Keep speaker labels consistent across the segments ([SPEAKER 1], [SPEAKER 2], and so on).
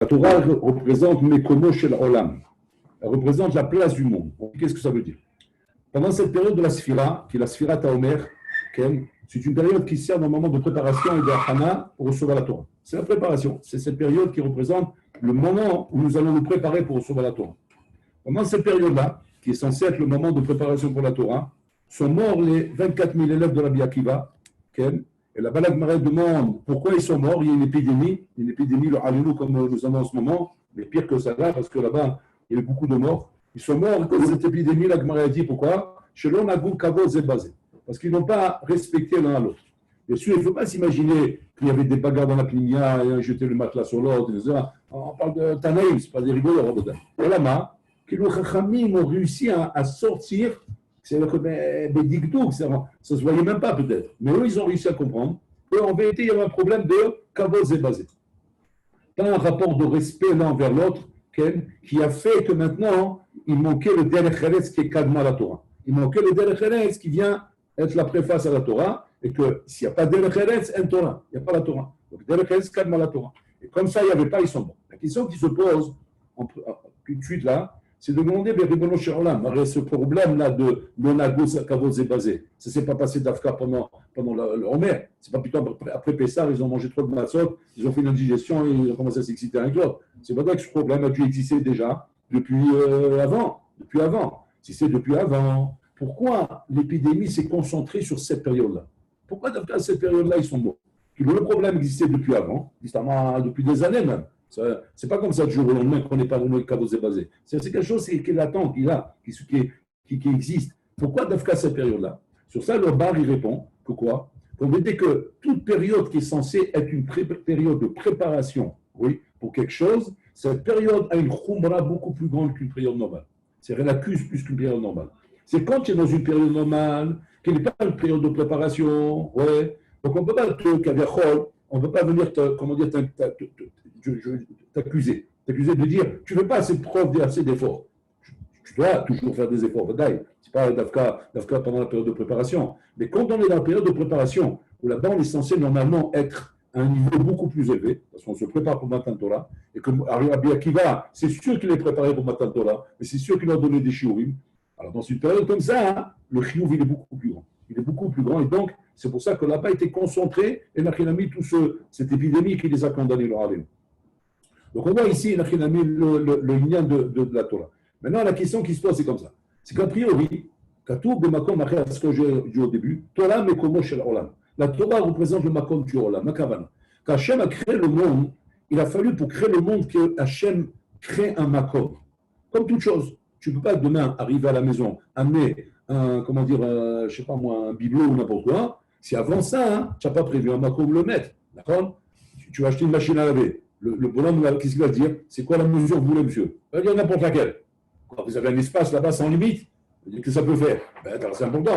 [SPEAKER 1] La Torah représente Mekomo Shel Olam. Elle représente la place du monde. Qu'est-ce que ça veut dire? Pendant cette période de la Sphira, qui est la Sphira Taomer, c'est une période qui sert d'un moment de préparation et de Hana pour recevoir la Torah. C'est la préparation. C'est cette période qui représente le moment où nous allons nous préparer pour recevoir la Torah. Pendant cette période-là, qui est censée être le moment de préparation pour la Torah, sont morts les 24 000 élèves de Rabbi Akiva. Et la Balak Marais demande pourquoi ils sont morts. Il y a une épidémie, le Hallelujah comme nous avons en ce moment, mais pire que ça là, parce que là-bas, il y a eu beaucoup de morts. Ils sont morts à cause de cette épidémie. La Gemara a dit pourquoi? Selon Nagou Kavod Zebazé. Parce qu'ils n'ont pas respecté l'un à l'autre. Bien sûr, il ne faut pas s'imaginer qu'il y avait des bagarres dans la plimia et un jeté le matelas sur l'autre. On parle de Tanaïm, ce n'est pas des rigolos. Et là-bas, que les Chachamim ont réussi à sortir, c'est des dictaux, ça ne se voyait même pas peut-être. Mais eux, ils ont réussi à comprendre qu'en vérité, il y avait un problème de Kavod Zebazé. Pas un rapport de respect l'un envers l'autre qui a fait que maintenant, il manquait le Derech Eretz qui est Kadma la Torah. Il manquait le Derech Eretz qui vient être la préface à la Torah, et que s'il n'y a pas Derech Eretz, un Torah, il n'y a pas la Torah. Donc Derech Eretz, Kadma la Torah. Et comme ça, il n'y avait pas, ils sont bons. La question qui se pose tout de suite là, c'est de demander, ce problème-là de l'onagos kavod zebazé, ça ne s'est pas passé d'Afka pendant le Homer. C'est pas plutôt après Pessah, ils ont mangé trop de matzot, ils ont fait une indigestion et ils ont commencé à s'exciter avec l'autre. C'est pas vrai que ce problème a dû exister déjà depuis avant. Si c'est depuis avant, pourquoi l'épidémie s'est concentrée sur cette période-là? Pourquoi à cette période-là, ils sont morts? Le problème existait depuis avant, depuis des années même. Ce n'est pas comme ça du jour au lendemain qu'on n'est pas dans le Kavod Zebazé. C'est quelque chose qui est latent, qui existe. Pourquoi d'Afka cette période-là? Sur ça, le bar, il répond que quoi? Qu'on veut dire que toute période qui est censée être une période de préparation, oui, pour quelque chose, cette période a une khumra beaucoup plus grande qu'une période normale. C'est-à-dire elle accuse plus qu'une période normale. C'est quand tu es dans une période normale, qui n'est pas une période de préparation, ouais. Donc on ne peut pas on ne peut pas venir t'accuser de dire tu ne fais pas assez de preuves, assez d'efforts. Tu dois toujours faire des efforts, ce n'est pas d'Afka pendant la période de préparation. Mais quand on est dans la période de préparation, où là-bas on est censé normalement être à un niveau beaucoup plus élevé, parce qu'on se prépare pour Matan Torah, et que Rabbi Akiva, c'est sûr qu'il est préparé pour Matan Torah, mais c'est sûr qu'il a donné des shiurim. Alors dans une période comme ça, le chiyuv il est beaucoup plus grand. Il est beaucoup plus grand, et donc c'est pour ça que là-bas était concentré, et Nachinami, cette épidémie qui les a condamnés leur aller. Donc on voit ici, Nachinami, le lien de la Torah. Maintenant, la question qui se pose, c'est comme ça. C'est qu'a priori, Katoub de Makom, après ce que j'ai dit au début, Torah Mekomo Shel Olam. La Torah représente le Makom du Olam, Makavana. Quand Hachem a créé le monde, il a fallu pour créer le monde que Hachem crée un Makom. Comme toute chose. Tu ne peux pas demain arriver à la maison, amener un bibelot ou n'importe quoi. Si avant ça, tu n'as pas prévu un Makom le mettre, d'accord? Tu vas acheter une machine à laver. Le bonhomme, qu'est-ce qu'il va dire? C'est quoi la mesure que vous voulez, monsieur? Il va dire n'importe laquelle. Vous avez un espace là-bas sans limite. Qu'est-ce que ça peut faire? C'est important.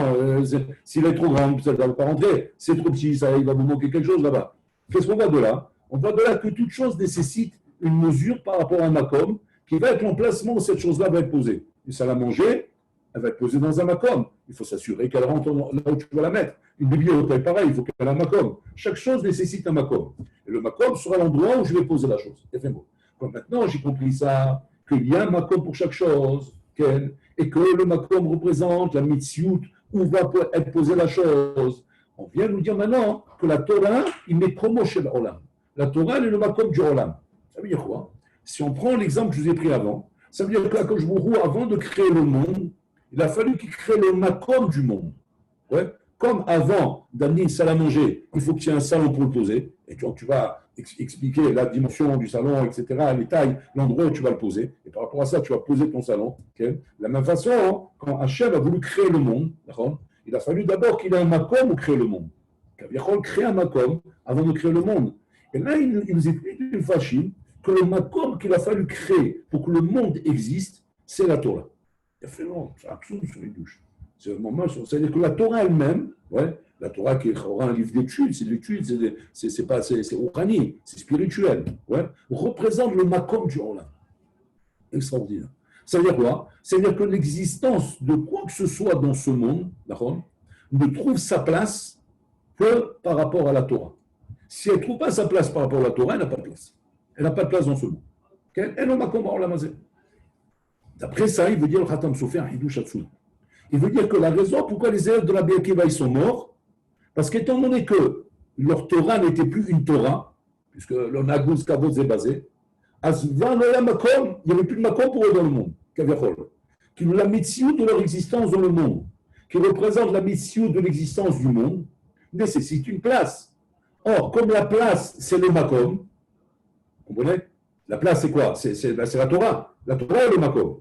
[SPEAKER 1] S'il est trop grand, ça ne va pas rentrer. C'est trop petit, il va vous manquer quelque chose là-bas. Qu'est-ce qu'on voit de là? On voit de là que toute chose nécessite une mesure par rapport à un makom qui va être l'emplacement où cette chose-là va être posée. Une salle à manger, elle va être posée dans un makom. Il faut s'assurer qu'elle rentre là où tu vas la mettre. Une bibliothèque, pareil, il faut qu'elle ait un makom. Chaque chose nécessite un makom. Et le makom sera l'endroit où je vais poser la chose. Comme maintenant, j'ai compris ça, qu'il y a un makom pour chaque chose, et que le makom représente la mitziout où va être posée la chose. On vient nous dire maintenant que la Torah, il met promo chez l'Olam. La Torah, elle est le makom du Olam. Ça veut dire quoi? Si on prend l'exemple que je vous ai pris avant, ça veut dire que quand je vous roule, avant de créer le monde, il a fallu qu'il crée le makom du monde. Ouais? Comme avant d'amener une salle à manger, il faut que tu aies un salon pour le poser, et donc tu vas expliquer la dimension du salon, etc., les tailles, l'endroit où tu vas le poser, et par rapport à ça, tu vas poser ton salon. Okay? De la même façon, quand Hachem a voulu créer le monde, il a fallu d'abord qu'il ait un makom pour créer le monde. Il a fallu créer un makom avant de créer le monde. Et là, il nous explique une fachine que le makom qu'il a fallu créer pour que le monde existe, c'est la Torah. Il a fait non, c'est absolument sur les douches. C'est-à-dire que la Torah elle-même, ouais, la Torah qui est un livre d'études, c'est de l'étude, c'est Ourani, c'est spirituel, ouais, représente le makom du Olam. Extraordinaire. Ça veut dire quoi? C'est-à-dire que l'existence de quoi que ce soit dans ce monde, ne trouve sa place que par rapport à la Torah. Si elle ne trouve pas sa place par rapport à la Torah, elle n'a pas de place. Elle n'a pas de place dans ce monde. D'après ça, il veut dire le Khatam Sofer, Hidouch Hatsum. Il veut dire que la raison pourquoi les élèves de Rabbi Akiva ils sont morts, parce qu'étant donné que leur Torah n'était plus une Torah, puisque le Naguz Kavod est basé, il n'y avait plus de makom pour eux dans le monde, qui nous la mitzvah de leur existence dans le monde, qui représente la mitzvah de l'existence du monde, nécessite une place. Or, comme la place, c'est le makom, vous comprenez? La place, c'est quoi? C'est la Torah. La Torah est le makom.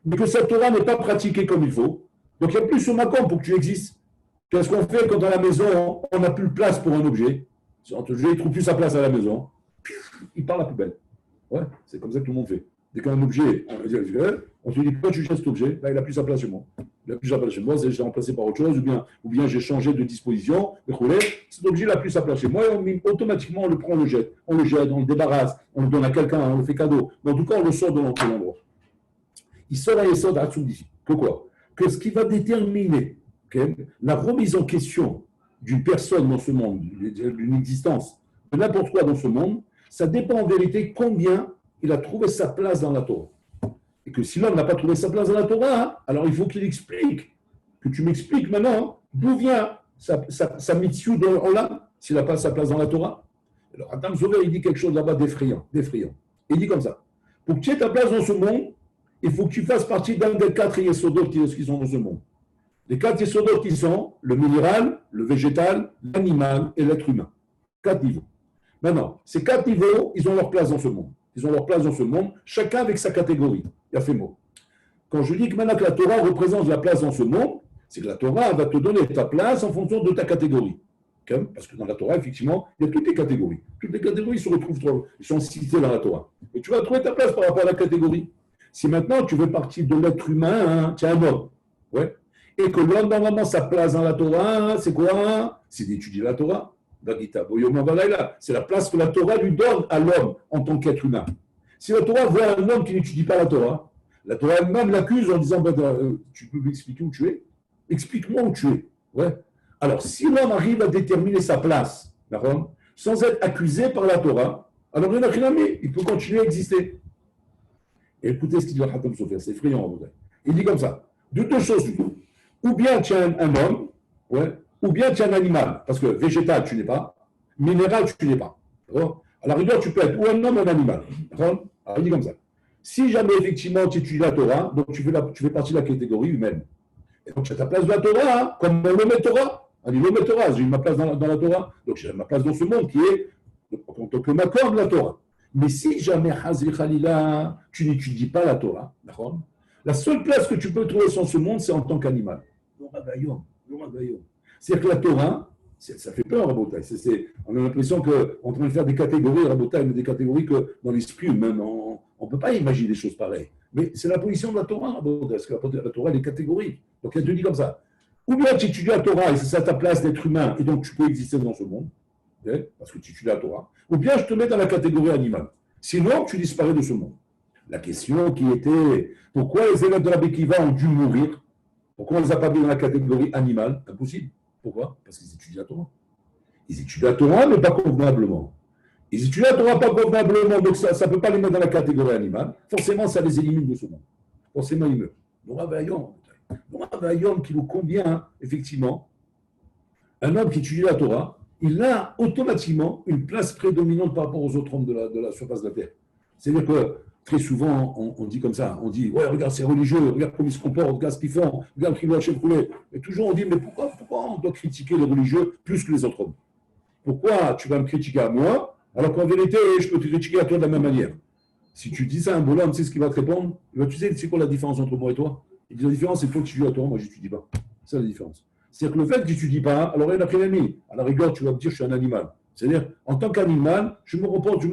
[SPEAKER 1] Mais que cette Torah n'est pas pratiquée comme il faut, donc il n'y a plus ce makom pour que tu existes. Qu'est-ce qu'on fait quand dans la maison, on n'a plus de place pour un objet? L'objet ne trouve plus sa place à la maison, il part à la poubelle. Ouais, c'est comme ça que tout le monde fait. Dès qu'un objet, on se dit, pourquoi tu jettes cet objet? Là, il n'a plus sa place chez moi. Il n'a plus sa place chez moi, j'ai remplacé par autre chose, ou bien j'ai changé de disposition. Cet objet n'a plus sa place chez moi, et automatiquement, on le prend, on le jette, on le débarrasse, on le donne à quelqu'un, on le fait cadeau. Mais en tout cas, on le sort de l'endroit. Il sort à Yesod Hatsoudi. Que quoi? Que ce qui va déterminer la remise en question d'une personne dans ce monde, d'une existence, de n'importe quoi dans ce monde, ça dépend en vérité combien il a trouvé sa place dans la Torah. Et que si l'homme n'a pas trouvé sa place dans la Torah, alors il faut qu'il explique, que tu m'expliques maintenant d'où vient sa mitzvah de Olam, s'il n'a pas sa place dans la Torah. Alors Adam Zover, il dit quelque chose là-bas d'effrayant. Il dit comme ça, pour que tu aies ta place dans ce monde, il faut que tu fasses partie d'un des 4 yesodot qui sont dans ce monde. Les 4 yesodot qui sont le minéral, le végétal, l'animal et l'être humain. 4 niveaux. Maintenant, ces 4 niveaux, ils ont leur place dans ce monde. Ils ont leur place dans ce monde, chacun avec sa catégorie. Il y a fait mot. Quand je dis que maintenant que la Torah représente la place dans ce monde, c'est que la Torah va te donner ta place en fonction de ta catégorie. Parce que dans la Torah, effectivement, il y a toutes les catégories. Toutes les catégories se retrouvent, ils sont citées dans la Torah. Et tu vas trouver ta place par rapport à la catégorie. Si maintenant tu veux partir de l'être humain, tu es un homme. Ouais. Et que l'homme, normalement, sa place dans la Torah, c'est quoi? C'est d'étudier la Torah. C'est la place que la Torah lui donne à l'homme en tant qu'être humain. Si la Torah voit un homme qui n'étudie pas la Torah elle-même l'accuse en disant tu peux m'expliquer où tu es? Explique-moi où tu es. Ouais. Alors, si l'homme arrive à déterminer sa place, sans être accusé par la Torah, alors il peut continuer à exister. Et écoutez ce qu'il dit à Khatam Sofer, c'est effrayant. Il dit comme ça, de 2 choses. Ou bien tu es un homme, ouais, ou bien tu es un animal, parce que végétal, tu n'es pas, minéral, tu n'es pas. À la rigueur, tu peux être ou un homme ou un animal. Alors, il dit comme ça. Si jamais, effectivement, tu étudies la Torah, donc tu fais partie de la catégorie humaine. Et donc, tu as ta place dans la Torah, comme l'homme Torah. L'homme Torah, j'ai ma place dans la Torah, donc j'ai ma place dans ce monde qui est, en tant que macor de la Torah. Mais si jamais, Hazri Khalila, tu n'étudies pas la Torah, la seule place que tu peux trouver dans ce monde, c'est en tant qu'animal. C'est-à-dire que la Torah, ça fait peur, Rabotai. On a l'impression qu'on est en train de faire des catégories, Rabotai, mais des catégories que dans l'esprit humain, on ne peut pas imaginer des choses pareilles. Mais c'est la position de la Torah, Rabotai, parce que la Torah, elle est catégorie. Donc, elle te dit comme ça. Ou bien tu étudies la Torah et c'est ça ta place d'être humain, et donc tu peux exister dans ce monde, parce que tu étudies la Torah. Ou bien je te mets dans la catégorie animale. Sinon, tu disparais de ce monde. La question qui était, pourquoi les élèves de la Bekiva ont dû mourir? Pourquoi on ne les a pas mis dans la catégorie animale? Impossible. Pourquoi? Parce qu'ils étudient la Torah. Ils étudient la Torah, mais pas convenablement. Ils étudient la Torah pas convenablement, donc ça ne peut pas les mettre dans la catégorie animale. Forcément, ça les élimine de ce monde. Forcément, ils meurent. Donc, un homme qui nous convient, effectivement, un homme qui étudie la Torah, il a automatiquement une place prédominante par rapport aux autres hommes de la surface de la terre. C'est-à-dire que très souvent, on dit comme ça, on dit, ouais, regarde ces religieux, regarde comment ils se comportent, regarde ce qu'ils font, regarde qu'ils doivent chef rouler. Et toujours on dit, mais pourquoi on doit critiquer les religieux plus que les autres hommes? Pourquoi tu vas me critiquer à moi, alors qu'en vérité, je peux te critiquer à toi de la même manière? Si tu dis ça à un bonhomme, tu sais ce qu'il va te répondre? Tu sais, c'est quoi la différence entre moi et toi? Il dit, la différence, c'est que toi, tu étudies la Torah, moi, je n'étudie pas. C'est la différence. C'est-à-dire que le fait que tu n'étudies pas, alors il y en a pris l'ennemi. À la rigueur, tu vas me dire, je suis un animal. C'est-à-dire, en tant qu'animal, je me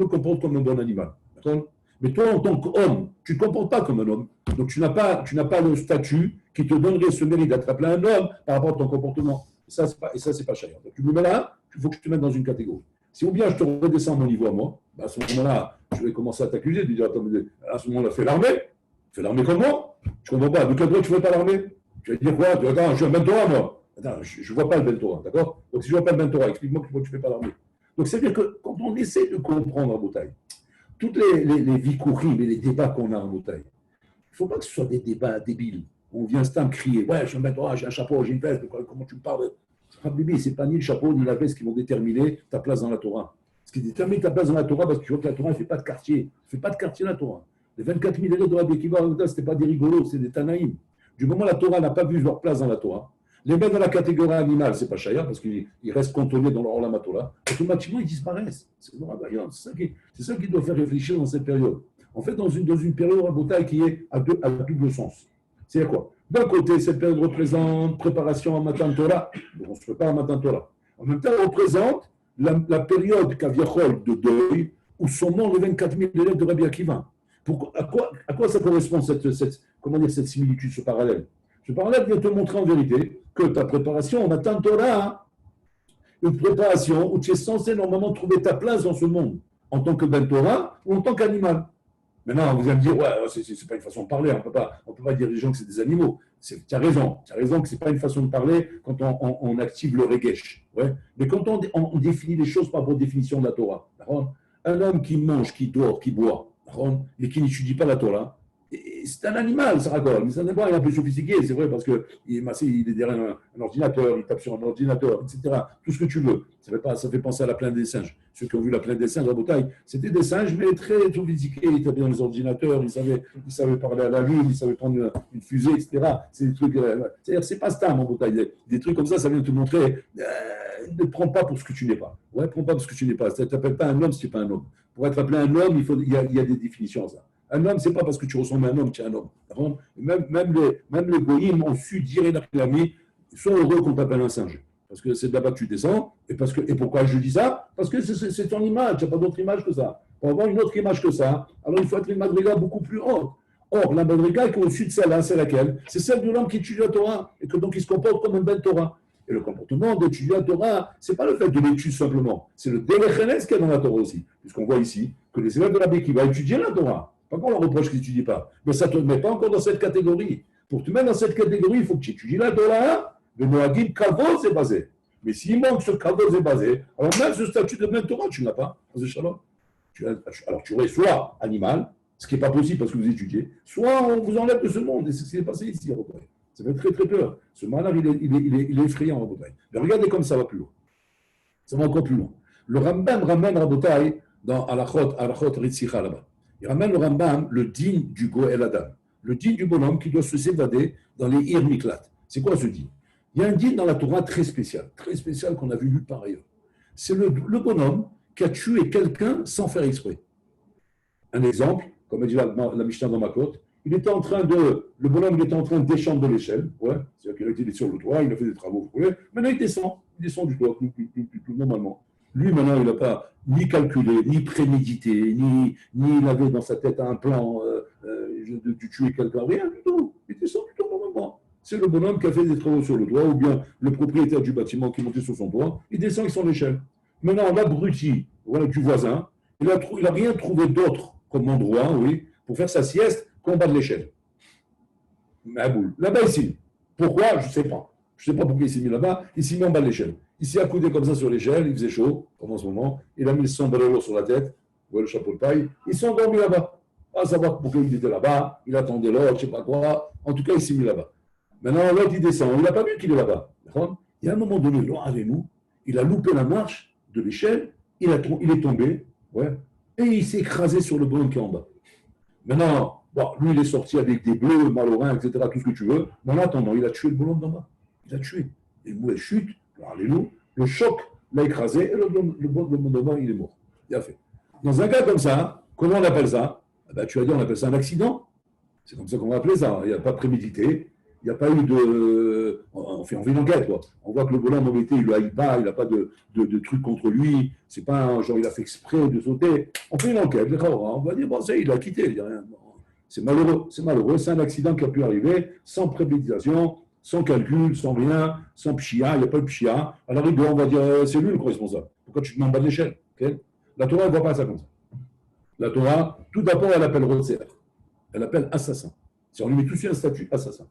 [SPEAKER 1] comporte comme un bon animal. D'accord? Mais toi, en tant qu'homme, tu ne te comportes pas comme un homme. Donc, tu n'as pas le statut qui te donnerait ce mérite d'être appelé un homme par rapport à ton comportement. Et ça, c'est pas cher. Donc, tu me mets là, il faut que je te mette dans une catégorie. Si ou bien je te redescends mon niveau à moi, à ce moment-là, je vais commencer à t'accuser, de dire, attends, à ce moment-là, fais l'armée comme moi. Je ne comprends pas. De quel droit tu ne fais pas l'armée? Tu vas dire quoi? Attends, je suis un Bentora, moi. Attends, je ne vois pas le Bentora, d'accord? Donc, si je ne vois pas le Bentora, explique-moi pourquoi tu ne fais pas l'armée. Donc, c'est-à-dire que quand on essaie de comprendre à Boutaï, toutes les vikourim et les débats qu'on a en bouteille, il ne faut pas que ce soit des débats débiles. On vient stam crier, ouais, je suis un maître, j'ai un chapeau, j'ai une veste, comment tu me parles? Ce n'est pas ni le chapeau ni la veste qui vont déterminer ta place dans la Torah. Ce qui détermine ta place dans la Torah, parce que tu vois que la Torah ne fait pas de quartier. Elle ne fait pas de quartier la Torah. Les 24 000 élèves de Rabbi Akiva, ce n'était pas des rigolos, c'est des Tanaïm. Du moment où la Torah n'a pas vu leur place dans la Torah, les mettre dans la catégorie animale, ce n'est pas Shaya, parce qu'ils restent cantonnés dans leur Olamatola, automatiquement ils disparaissent. C'est ça qui doit faire réfléchir dans cette période. En fait, dans une période à bataille qui est à double sens. C'est quoi? D'un côté, cette période représente préparation à Matan Torah, donc on se prépare à Matan Torah. En même temps, elle représente la période Kaviachol de deuil, où sont morts les 24 000 élèves de Rabbi Akiva. À quoi ça correspond cette similitude, ce parallèle? Ce parallèle vient te montrer en vérité que ta préparation, on attend Torah, une préparation où tu es censé normalement trouver ta place dans ce monde, en tant que Ben Torah ou en tant qu'animal. Maintenant, vous allez me dire, ouais, c'est pas une façon de parler, on peut pas dire les gens que c'est des animaux. Tu as raison que c'est pas une façon de parler quand on active le regesh. Ouais. Mais quand on définit les choses par votre définition de la Torah, un homme qui mange, qui dort, qui boit, mais qui n'étudie pas la Torah, c'est un animal, ça raconte, mais c'est un animal un peu sophistiqué, c'est vrai, parce qu'il est derrière un ordinateur, il tape sur un ordinateur, etc. Tout ce que tu veux. Ça fait penser à la plaine des singes. Ceux qui ont vu la plaine des singes à Bataille, c'était des singes, mais très sophistiqués. Ils tapaient dans les ordinateurs, ils savaient parler à la lune, ils savaient prendre une fusée, etc. C'est des trucs. C'est-à-dire, c'est pas Stam en Bataille. Des trucs comme ça vient te montrer. Ne prends pas pour ce que tu n'es pas. Ouais, prends pas pour ce que tu n'es pas. Ça ne t'appelle pas un homme si tu n'es pas un homme. Pour être appelé un homme, il y a des définitions à ça. Un homme, ce n'est pas parce que tu ressembles à un homme que tu es un homme. Même les goyim ont su dire et l'amis, sois heureux qu'on t'appelle un singe. Parce que c'est de là-bas que tu descends. Et pourquoi je dis ça? Parce que c'est ton image. Tu n'as pas d'autre image que ça. Pour avoir une autre image que ça, alors il faut être une madriga beaucoup plus haute. Or, la madriga qui est au-dessus de celle-là, c'est laquelle? C'est celle de l'homme qui étudie la Torah et que donc il se comporte comme un ben Torah. Et le comportement d'étudier la Torah, ce n'est pas le fait de l'étude simplement. C'est le délechenes qu'il y a dans la Torah aussi. Puisqu'on voit ici que les élèves de la Rabbi qui vont étudier la Torah. Pas qu'on leur reproche qu'ils n'étudient pas. Mais ça ne te met pas encore dans cette catégorie. Pour te mettre dans cette catégorie, il faut que tu étudies la Torah. Le Noagim Kavod est basé. Mais s'il manque ce Kavod est basé, alors même ce statut de Ben Torah, tu ne l'as pas. Alors tu aurais soit animal, ce qui n'est pas possible parce que vous étudiez, soit on vous enlève de ce monde. Et c'est ce qui est passé ici à Bataille. Ça fait très très peur. Ce malheur, il est effrayant à Bataille. Mais regardez comme ça va plus loin. Ça va encore plus loin. Le Rambam ramène à Bataille dans Alachot Ritzicha là-bas. Il ramène le Rambam le digne du Goël Adam, le digne du bonhomme qui doit se s'évader dans les Ir Miklat. C'est quoi ce digne? Il y a un digne dans la Torah très spécial qu'on a vu nulle part ailleurs. C'est le bonhomme qui a tué quelqu'un sans faire exprès. Un exemple, comme a dit la Mishnah dans Makot, le bonhomme était en train de descendre de l'échelle, ouais, c'est-à-dire qu'il était sur le toit, il a fait des travaux, maintenant il descend du toit, tout normalement. Lui, maintenant, il n'a pas ni calculé, ni prémédité, ni il avait dans sa tête un plan de tuer quelqu'un, rien du tout. Il descend du toit normalement. C'est le bonhomme qui a fait des travaux sur le toit, ou bien le propriétaire du bâtiment qui est monté sur son toit, il descend avec son échelle. Maintenant, l'abruti, voilà, du voisin, il n'a rien trouvé d'autre comme endroit, oui, pour faire sa sieste qu'en bas de l'échelle. Là-bas, ici. Pourquoi? Je ne sais pas. Je ne sais pas pourquoi il s'est mis là-bas. Il s'est mis en bas de l'échelle. Il s'est accoudé comme ça sur l'échelle, il faisait chaud, comme en ce moment. Il a mis le sombrero sur la tête, le chapeau de paille. Ils sont endormis là-bas. À savoir pourquoi il était là-bas, il attendait l'autre, je ne sais pas quoi. En tout cas, il s'est mis là-bas. Maintenant, l'autre, il descend. Il n'a pas vu qu'il est là-bas. Il y a un moment donné, nous, il a loupé la marche de l'échelle, il est tombé, ouais, et il s'est écrasé sur le bonhomme qui est en bas. Maintenant, lui, il est sorti avec des bleus, mal au rein, etc., tout ce que tu veux. Mais en attendant, il a tué le bonhomme d'en bas. Il l'a tué. Et le chute, le choc l'a écrasé, et le bonhomme, il est mort. Il a fait. Dans un cas comme ça, comment on appelle ça? Tu vas dire, on appelle ça un accident. C'est comme ça qu'on va appeler ça. Il n'y a pas prémédité. Il n'y a pas eu de. On fait une enquête, quoi. On voit que le bonhomme en été, il ne haït pas, il n'a pas de truc contre lui. C'est pas un genre, il a fait exprès de sauter. On fait une enquête, on va dire, bon, ça, il a quitté, il n'y a rien. C'est malheureux, c'est un accident qui a pu arriver sans préméditation, sans calcul, sans rien, sans pshia, il n'y a pas de pshia. À la rigueur, on va dire, c'est lui le responsable. Pourquoi tu te mets en bas de l'échelle? Okay. La Torah, elle ne voit pas ça comme ça. La Torah, tout d'abord, elle appelle Rotzer. Elle appelle assassin. Si on lui met tout de suite un statut assassin.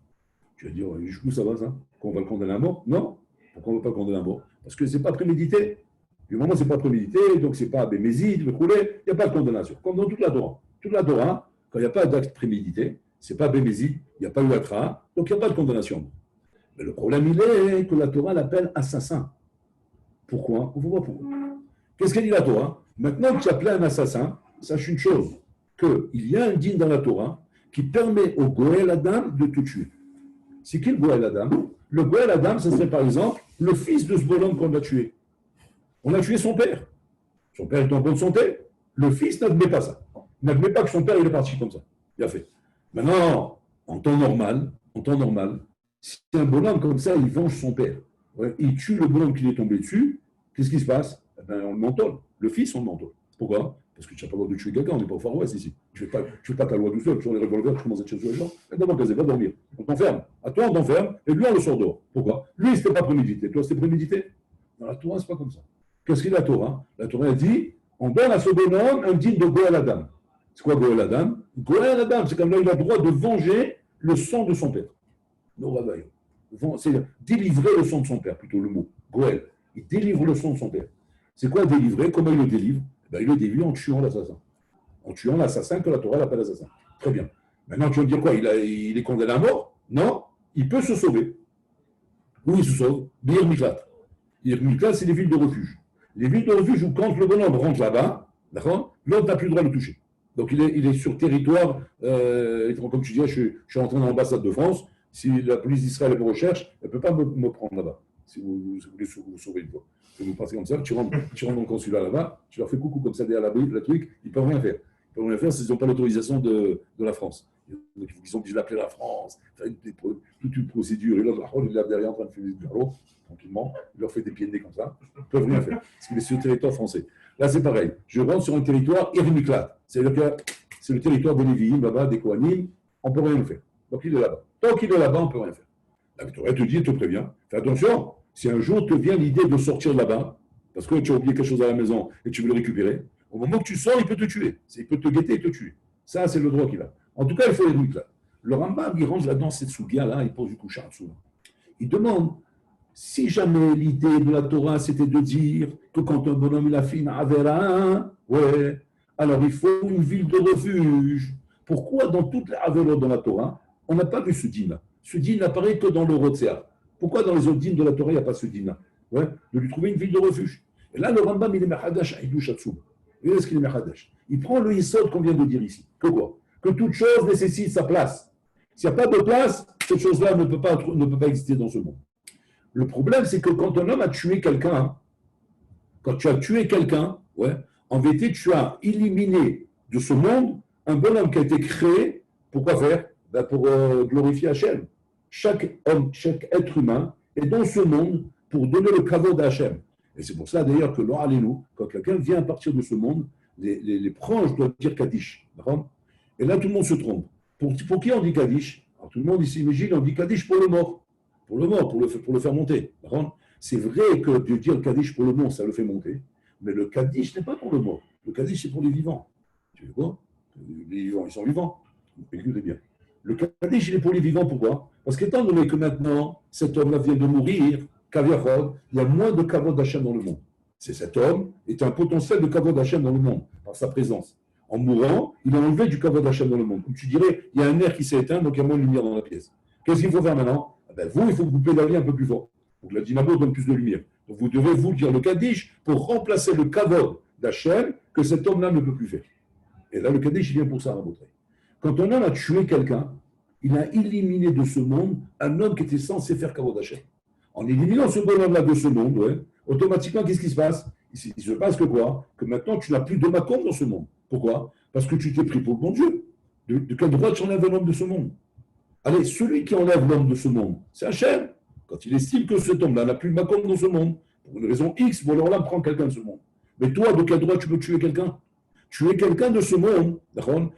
[SPEAKER 1] Tu vas dire, jusqu'où ça va ça? Qu'on va le condamner à mort? Non. Pourquoi on ne va pas le condamner à mort? Parce que ce n'est pas prémédité. Du moment où ce n'est pas prémédité, donc ce n'est pas bémézide, le coulé, il n'y a pas de condamnation. Comme dans toute la Torah. Toute la Torah, quand il n'y a pas d'acte prémédité, ce n'est pas bémézide, il n'y a pas eu atra, donc il n'y a pas de condamnation. Mais le problème, il est que la Torah l'appelle assassin. Pourquoi? On ne voit pas pourquoi. Qu'est-ce qu'elle dit la Torah? Maintenant que tu appelles un assassin, sache une chose, qu'il y a un din dans la Torah qui permet au Goël Adam de te tuer. C'est qui le Goël Adam? Le Goël Adam, ce serait par exemple le fils de ce bonhomme qu'on a tué. On a tué son père. Son père est en bonne santé. Le fils n'admet pas ça. N'admet pas que son père il est parti comme ça. Bien fait. Maintenant, en temps normal, si un bonhomme comme ça, il venge son père, ouais, il tue le bonhomme qui lui est tombé dessus, qu'est-ce qui se passe? Eh ben, on le mentole. Le fils, on le mentole. Pourquoi? Parce que tu n'as pas le droit de tuer quelqu'un, on n'est pas au Far West ici. Tu ne fais pas ta loi tout seul, tu as les revolvers, tu commences à tirer sur les gens, et d'abord, tu va dormir. On t'enferme. À toi, on t'enferme, et lui, on le sort dehors. Pourquoi? Lui, c'était pas prémédité. Toi, c'était prémédité? Dans la Torah, c'est pas comme ça. Qu'est-ce qu'il y a la Torah? La Torah elle dit on donne à ce bonhomme un digne de Goël Adam. C'est quoi Goël Adam? Goël Adam, c'est comme là, il a le droit de venger le sang de son père. C'est délivrer le sang de son père, plutôt le mot. Goël. Il délivre le sang de son père. C'est quoi délivrer? Comment il le délivre? Il le délivre en tuant l'assassin. En tuant l'assassin que la Torah appelle assassin. Très bien. Maintenant, tu vas me dire quoi? Il est condamné à mort? Non. Il peut se sauver. Où il se sauve? Bir Miklat. Bir Miklat, c'est les villes de refuge. Les villes de refuge où quand le bonhomme rentre là-bas, d'accord, l'autre n'a plus le droit de le toucher. Donc il est sur territoire, comme tu dis, je suis rentré dans l'ambassade de France, si la police d'Israël me recherche, elle ne peut pas me prendre là-bas, si vous voulez vous sauver une fois. Vous passez comme ça, tu rentres dans le consulat là-bas, tu leur fais coucou comme ça derrière l'abri, le truc, ils ne peuvent rien faire. Ils ne peuvent rien faire s'ils n'ont pas l'autorisation de la France. Donc ils sont obligés d'appeler la France, faire toute une procédure, et là, il est là derrière en train de faire des bureaux, tranquillement, il leur fait des pieds de nez comme ça, ils ne peuvent rien faire, parce qu'il est sur le territoire français. Là, c'est pareil, je rentre sur un territoire Ermiklat, c'est-à-dire que c'est le territoire des Lévi'im, là-bas, des Kohanim, on ne peut rien faire. Donc il est là-bas. Tant qu'il est là-bas, on ne peut rien faire. La Torah te dit, elle te prévient, fais attention, si un jour te vient l'idée de sortir là-bas, parce que tu as oublié quelque chose à la maison et tu veux le récupérer, au moment que tu sors, il peut te tuer. Il peut te guetter et te tuer. Ça, c'est le droit qu'il a. En tout cas, il faut les Ermiklat. Le Rambam, il range là-dedans cette soubia-là, il pose du couchard souvent. Il demande, si jamais l'idée de la Torah, c'était de dire que quand un bonhomme il a fait une avera, ouais, alors il faut une ville de refuge. Pourquoi dans toutes les avéras dans la Torah, on n'a pas vu ce din-là? Ce din n'apparaît que dans le Rotséa. Pourquoi dans les autres dînes de la Torah, il n'y a pas ce din-là? Ouais, de lui trouver une ville de refuge. Et là, le Rambam, il est Mechadash à Hidush Hatsum. Vous voyez ce qu'il est Mechadash? Il prend le Yisod qu'on vient de dire ici. Que quoi? Que toute chose nécessite sa place. S'il n'y a pas de place, cette chose-là ne peut pas exister dans ce monde. Le problème, c'est que quand un homme a tué quelqu'un, quand tu as tué quelqu'un, ouais, en vérité, tu as éliminé de ce monde un bonhomme qui a été créé, pour quoi faire? Pour glorifier Hachem. Chaque homme, chaque être humain est dans ce monde pour donner le cadeau d'Hachem. Et c'est pour ça d'ailleurs que l'Oralenu, quand quelqu'un vient à partir de ce monde, les proches doivent dire Kaddish. Et là, tout le monde se trompe. Pour qui on dit Kaddish? Alors, tout le monde ici, imagine, on dit Kaddish pour le mort. Pour le mort, pour le faire monter. C'est vrai que de dire Kaddish pour le mort, ça le fait monter. Mais le Kaddish n'est pas pour le mort. Le Kaddish, c'est pour les vivants. Tu veux quoi? Les vivants, ils sont vivants. Écoutez bien. Le Kaddish, il est pour les vivants. Pourquoi? Parce qu'étant donné que maintenant, cet homme-là vient de mourir, Kaviachod, il y a moins de Kavod d'Hachem dans le monde. Cet homme est un potentiel de Kavod d'Hachem dans le monde, par sa présence. En mourant, il a enlevé du Kavod d'Hachem dans le monde. Comme tu dirais, il y a un air qui s'est éteint, donc il y a moins de lumière dans la pièce. Qu'est-ce qu'il faut faire maintenant? Vous, il faut que vous pédaliez un peu plus fort. Donc la dynamo donne plus de lumière. Donc vous devez vous dire le Kaddish pour remplacer le Kavod d'Hachem que cet homme-là ne peut plus faire. Et là, le Kaddish, il vient pour ça, à votre. Quand un homme a tué quelqu'un, il a éliminé de ce monde un homme qui était censé faire Kavod d'Hachem. En éliminant ce bonhomme-là de ce monde, ouais, automatiquement, qu'est-ce qui se passe? Il se passe que quoi? Que maintenant, tu n'as plus de makom dans ce monde. Pourquoi? Parce que tu t'es pris pour le bon Dieu. De quel droit tu enlèves l'homme de ce monde? Allez, celui qui enlève l'homme de ce monde, c'est Hachem. Quand il estime que cet homme-là n'a plus de makom dans ce monde, pour une raison X, bon alors là, prend quelqu'un de ce monde. Mais toi, de quel droit tu peux tuer quelqu'un? Tuer quelqu'un de ce monde,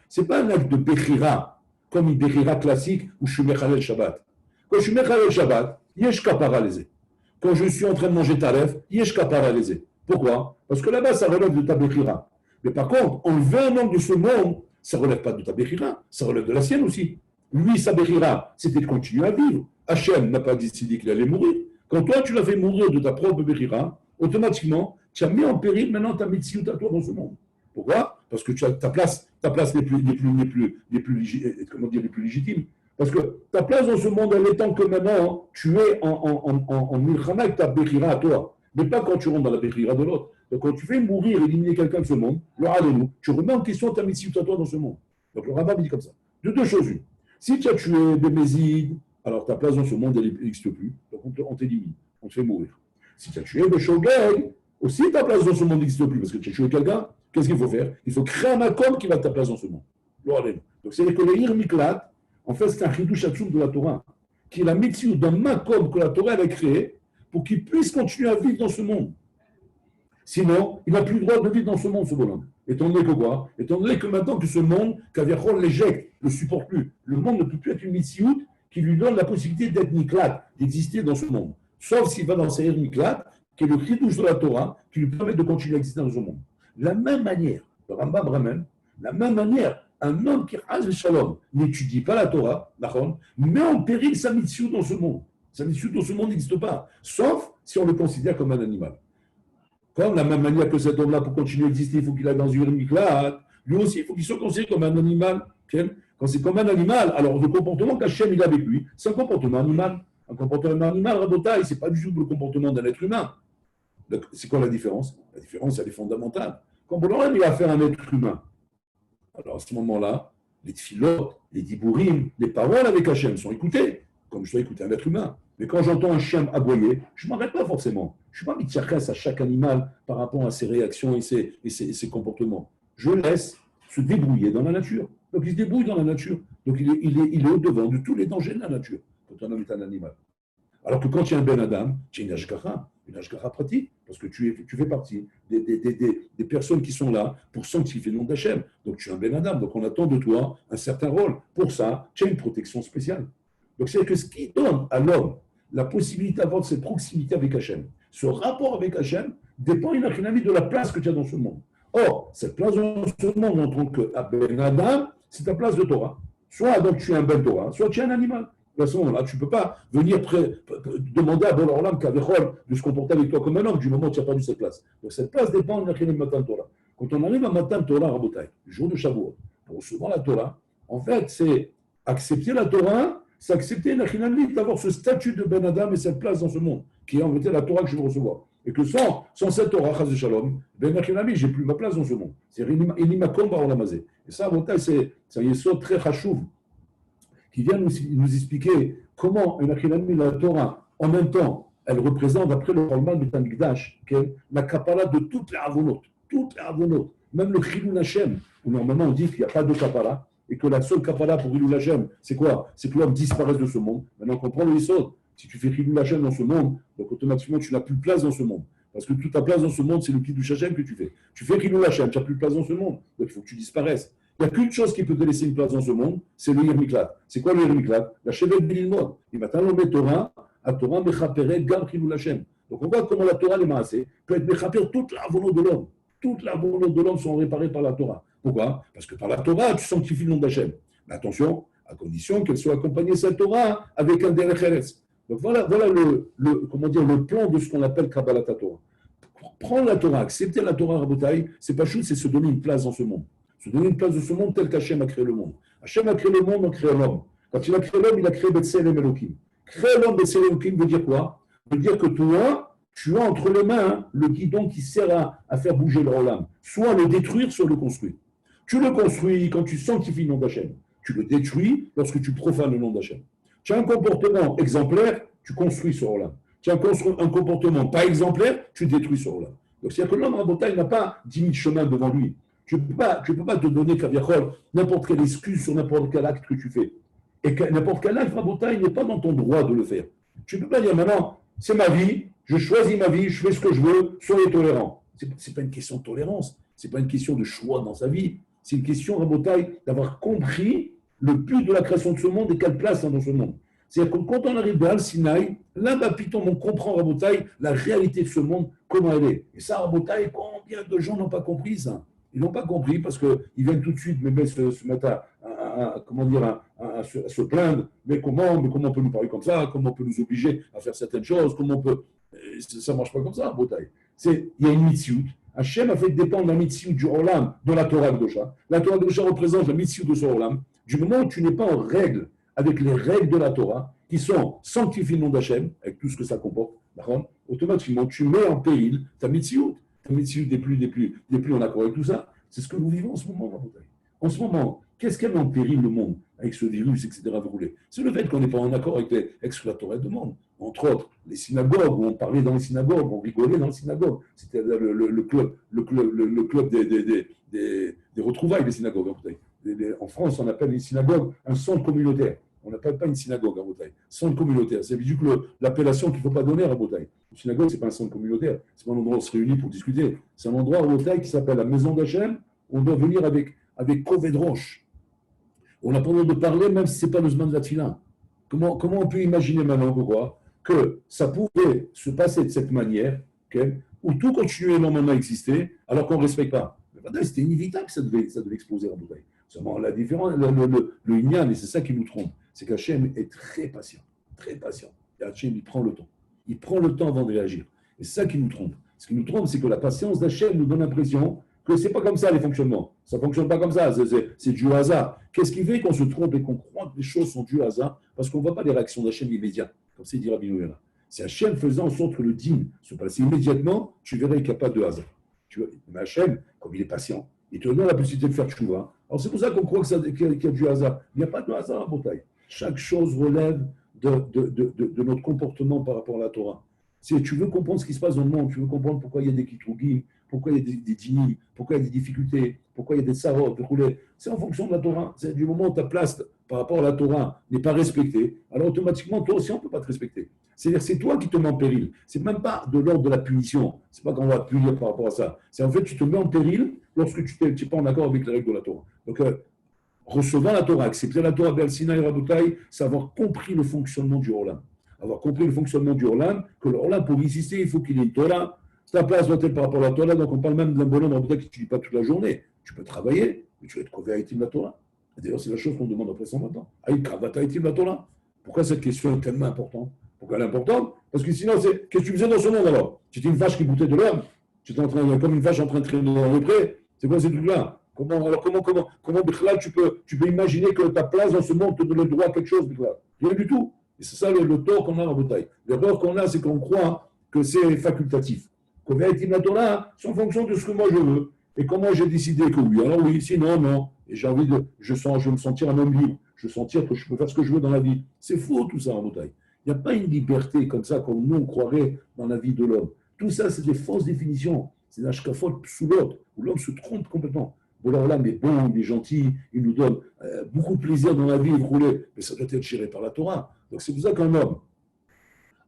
[SPEAKER 1] ce n'est pas un acte de Bechira, comme une Bechira classique où je suis Mechalel Shabbat. Quand je suis Mechalel Shabbat, Yesh kapara lésé. Quand je suis en train de manger taref, Yesh kapara lésé. Pourquoi? Parce que là-bas, ça relève de ta Bechira. Mais par contre, enlever un homme de ce monde, ça ne relève pas de ta Bechira, ça relève de la sienne aussi. Lui, sa Bechira, c'était de continuer à vivre. Hachem n'a pas décidé qu'il allait mourir. Quand toi, tu l'as fait mourir de ta propre Bechira, automatiquement, Tu as mis en péril maintenant ta médecine à toi dans ce monde. Pourquoi? Parce que tu as ta place les plus légitimes. Parce que ta place dans ce monde, elle est tant que maintenant, tu es en milchama avec ta béchira à toi. Mais pas quand tu rentres dans la béchira de l'autre. Donc quand tu fais mourir, éliminer quelqu'un de ce monde, le Hadenu, tu remets en question ta médecine à toi dans ce monde. Donc le rabbin dit comme ça. De deux choses une. Si tu as tué des Mésides, alors ta place dans ce monde, elle n'existe plus. Donc on t'élimine, on te fait mourir. Si tu as tué des Shogeg, aussi ta place dans ce monde n'existe plus parce que tu as tué quelqu'un. Qu'est-ce qu'il faut faire? Il faut créer un makom qui va te ta place dans ce monde. Donc c'est que le Ir Miklat, en fait, c'est un chidouch atzoum de la Torah, qui est la métier d'un makom que la Torah a créé pour qu'il puisse continuer à vivre dans ce monde. Sinon, il n'a plus le droit de vivre dans ce monde, ce bonhomme. Étant donné que quoi? Étant donné que maintenant que ce monde, qu'Aviachol l'éjecte, ne le supporte plus, le monde ne peut plus être une mitziout qui lui donne la possibilité d'être miklat, d'exister dans ce monde. Sauf s'il va dans sa Ir Miklat, qui est le chidouch de la Torah, qui lui permet de continuer à exister dans ce monde. De la même manière, le Rambam ramène, de la même manière, un homme qui a shalom n'étudie pas la Torah, met en péril sa mitzvah dans ce monde. Sa mitzvah dans ce monde n'existe pas, sauf si on le considère comme un animal. Comme de la même manière que cet homme-là, pour continuer à exister, il faut qu'il aille dans une miklat, lui aussi, il faut qu'il soit considéré comme un animal. Quand c'est comme un animal, alors le comportement qu'Hachem il a avec lui, c'est un comportement animal. Un comportement animal, Rabotai, ce n'est pas du tout le comportement d'un être humain. C'est quoi la différence? La différence, elle est fondamentale. Quand Boulorem, il va faire un être humain, alors à ce moment-là, les tfilotes, les dibourim, les paroles avec Hachem sont écoutées, comme je dois écouter un être humain. Mais quand j'entends un chien aboyer, je ne m'arrête pas forcément. Je ne suis pas mitziakas à chaque animal par rapport à ses réactions et ses comportements. Je laisse se débrouiller dans la nature. Donc il se débrouille dans la nature. Donc il est au-devant de tous les dangers de la nature, quand un homme est un animal. Alors que quand tu es un Ben Adam, tu es une Ashgacha pratique, parce que tu fais partie des personnes qui sont là pour sanctifier le nom d'Hachem. Donc tu es un Ben Adam, donc on attend de toi un certain rôle. Pour ça, tu as une protection spéciale. Donc c'est que ce qui donne à l'homme la possibilité d'avoir cette proximité avec Hachem, ce rapport avec Hachem, dépend de la place que tu as dans ce monde. Or, cette place dans ce monde en tant que Ben Adam, c'est ta place de Torah. Soit donc tu es un Ben Torah, soit tu es un animal. De toute façon, là, tu ne peux pas venir demander à Bol Olam Kavechol de se comporter avec toi comme un homme du moment où tu n'as pas vu cette place. Donc cette place dépend de Matan Torah. Quand on arrive à Matan Torah, Rabotai, le jour de Shavuot, pour recevoir la Torah, en fait, c'est accepter la Torah, c'est accepter d'avoir ce statut de Ben Adam et cette place dans ce monde, qui est en fait la Torah que je veux recevoir. Et que sans cette Torah, Chaz de Shalom, Ben Achinami, je n'ai plus ma place dans ce monde. C'est Inimakom Baolamazé. Et ça, Rabotai, c'est un yesod très chachouv, qui vient nous expliquer comment la Torah, en même temps, elle représente, après le Rolman du Tamikdash, la kapara de toutes les avonotes, même le Chilul Hashem, où normalement on dit qu'il n'y a pas de kapara, et que la seule kapara pour Chilul Hashem, c'est quoi? C'est que l'homme disparaisse de ce monde. Maintenant, on comprend le Yesod. Si tu fais Chilul Hashem dans ce monde, donc automatiquement, tu n'as plus de place dans ce monde. Parce que toute ta place dans ce monde, c'est le Kiddush Hashem que tu fais. Tu fais Chilul Hashem, tu n'as plus de place dans ce monde. Donc il faut que tu disparaisses. Il n'y a qu'une chose qui peut te laisser une place dans ce monde, c'est le Yirmiklat. C'est quoi le Yirmiklat? La Shevet Bililmod. Il va t'enlever Torah, à Torah Mechaperet Gam Chilul Hashem. Donc on voit comment la Torah, les Maasé, peut être Mechaper toute la volonté de l'homme. Toutes les volontés de l'homme sont réparées par la Torah. Pourquoi? Parce que par la Torah, tu sanctifies le nom d'Hachem. Mais attention, à condition qu'elle soit accompagnée, cette Torah, avec un Derech Eretz. Donc voilà le plan de ce qu'on appelle Kabbalat Torah. Prendre la Torah, accepter la Torah Rabotai, c'est pas juste, c'est se donner une place dans ce monde. Se donner une place de ce monde tel qu'Hachem a créé le monde. Hachem a créé le monde, on crée l'homme. Quand il a créé l'homme, il a créé Betselem Elohim. Créer l'homme Betselem Elohim veut dire quoi? Veut dire que toi, tu as entre les mains le guidon qui sert à faire bouger le Olam. Soit le détruire, soit le construire. Tu le construis quand tu sanctifies le nom d'Hachem. Tu le détruis lorsque tu profanes le nom d'Hachem. Tu as un comportement exemplaire, tu construis sur Olam. Tu as un comportement pas exemplaire, tu détruis sur Olam. Donc c'est-à-dire que l'homme Rabotai n'a pas 10 000 chemins devant lui. Tu ne peux pas te donner, n'importe quelle excuse sur n'importe quel acte que tu fais. Et que n'importe quel acte, Rabotai, n'est pas dans ton droit de le faire. Tu ne peux pas dire maintenant, c'est ma vie, je choisis ma vie, je fais ce que je veux, soyez tolérants. Ce n'est pas une question de tolérance, ce n'est pas une question de choix dans sa vie. C'est une question, Rabotai, d'avoir compris le but de la création de ce monde et quelle place dans ce monde. C'est-à-dire que quand on arrive à Al-Sinaï, là, Piton, on comprend, Rabotai, la réalité de ce monde, comment elle est. Et ça, Rabotai, combien de gens n'ont pas compris ça? Ils n'ont pas compris parce qu'ils viennent tout de suite se mettre à se plaindre. Mais comment on peut nous parler comme ça? Comment on peut nous obliger à faire certaines choses? Ça ne marche pas comme ça, Rabotai. Il y a une mitzvot. Hachem a fait dépendre la mitzvot du Olam de la Torah Kedosha. La Torah Kedosha représente la mitzvot de son Olam. Du moment où tu n'es pas en règle avec les règles de la Torah, qui sont sanctifiées le nom d'Hachem, avec tout ce que ça comporte, automatiquement, tu mets en péril ta mitzvot. Ta mitzvot n'est plus en accord avec tout ça. C'est ce que nous vivons en ce moment, Rabotai. En ce moment, qu'est-ce qu'elle met en péril le monde avec ce virus, etc. C'est le fait qu'on n'est pas en accord avec ce que la Torah demande. Entre autres, les synagogues, où on parlait dans les synagogues, on rigolait dans les synagogues. C'était le club des retrouvailles des synagogues. En France, on appelle les synagogues un centre communautaire. On n'appelle pas une synagogue à Bretagne. Centre communautaire. C'est du coup l'appellation qu'il ne faut pas donner à Bretagne. Une synagogue, ce n'est pas un centre communautaire. Ce n'est pas un endroit où on se réunit pour discuter. C'est un endroit à Bretagne qui s'appelle la Maison d'Hachem. On doit venir avec Koved Roche. On n'a pas le droit de parler, même si ce n'est pas le Zman de la Tfila. Comment on peut imaginer maintenant pourquoi que ça pouvait se passer de cette manière, okay, où tout continuait normalement à exister, alors qu'on ne respecte pas. C'était inévitable que ça devait exploser en Bretagne. Seulement, la différence, le Inyan, et c'est ça qui nous trompe, c'est qu'Hachem est très patient, très patient. Et Hachem, il prend le temps. Il prend le temps avant de réagir. Et c'est ça qui nous trompe. Ce qui nous trompe, c'est que la patience d'Hachem nous donne l'impression que ce n'est pas comme ça les fonctionnements. Ça ne fonctionne pas comme ça, c'est dû au hasard. Qu'est-ce qui fait qu'on se trompe et qu'on croit que les choses sont dues au hasard? Parce qu'on ne voit pas les réactions d'Hachem immédiates, comme c'est dit Rabbi Noël. Si Hachem faisait en sorte que le dîme se passait immédiatement, tu verrais qu'il n'y a pas de hasard. Mais Hachem, comme il est patient, il te donne la possibilité de faire tchouva. Alors c'est pour ça qu'on croit qu'il y a du hasard. Il n'y a pas de hasard à Bretagne. Chaque chose relève de notre comportement par rapport à la Torah. Si tu veux comprendre ce qui se passe dans le monde, tu veux comprendre pourquoi il y a des kitrougim, pourquoi il y a des dîmes, pourquoi il y a des difficultés, pourquoi il y a des sarot, c'est en fonction de la Torah. C'est du moment où ta place par rapport à la Torah n'est pas respectée, alors automatiquement, toi aussi, on ne peut pas te respecter. C'est-à-dire c'est toi qui te mets en péril. Ce n'est même pas de l'ordre de la punition. Ce n'est pas qu'on va te punir par rapport à ça. C'est en fait, tu te mets en péril lorsque tu n'es pas en accord avec les règles de la Torah. Donc, recevant la Torah, accepter la Torah vers le Sinaï et Rabotai, c'est avoir compris le fonctionnement du Olam. Avoir compris le fonctionnement du Olam, que le Olam, pour exister, il faut qu'il ait une Torah. Ta place doit être par rapport à la Torah, donc on parle même d'un bonhomme de Rabotai que tu ne lis pas toute la journée. Tu peux travailler, mais tu vas être couvert de la Torah. D'ailleurs, c'est la chose qu'on demande après 120 ans. La Torah. Pourquoi cette question est tellement importante? Pourquoi elle est importante? Parce que sinon, qu'est-ce que tu faisais dans ce monde alors? Tu étais une vache qui boutait de l'herbe? Tu étais comme une vache en train de traîner dans le pré? C'est quoi ces trucs-là? Comment Bichlal, tu peux imaginer que ta place dans ce monde te donne le droit à quelque chose, Bichlal? Rien du tout. Et c'est ça le tort qu'on a en Bretagne. L'erreur qu'on a, c'est qu'on croit que c'est facultatif. Qu'on va être la Torah, c'est en fonction de ce que moi je veux. Et comment j'ai décidé que oui, alors oui, sinon, non. Et j'ai envie je veux me sentir un homme libre. Je veux sentir que je peux faire ce que je veux dans la vie. C'est faux tout ça en Bretagne. Il n'y a pas une liberté comme ça, comme nous on croirait dans la vie de l'homme. Tout ça, c'est des fausses définitions. C'est un ashkafot sous l'autre, où l'homme se trompe complètement. Voilà, mais bon, il est gentil, il nous donne beaucoup de plaisir dans la vie, rouler, mais ça doit être géré par la Torah. Donc c'est pour ça qu'un homme,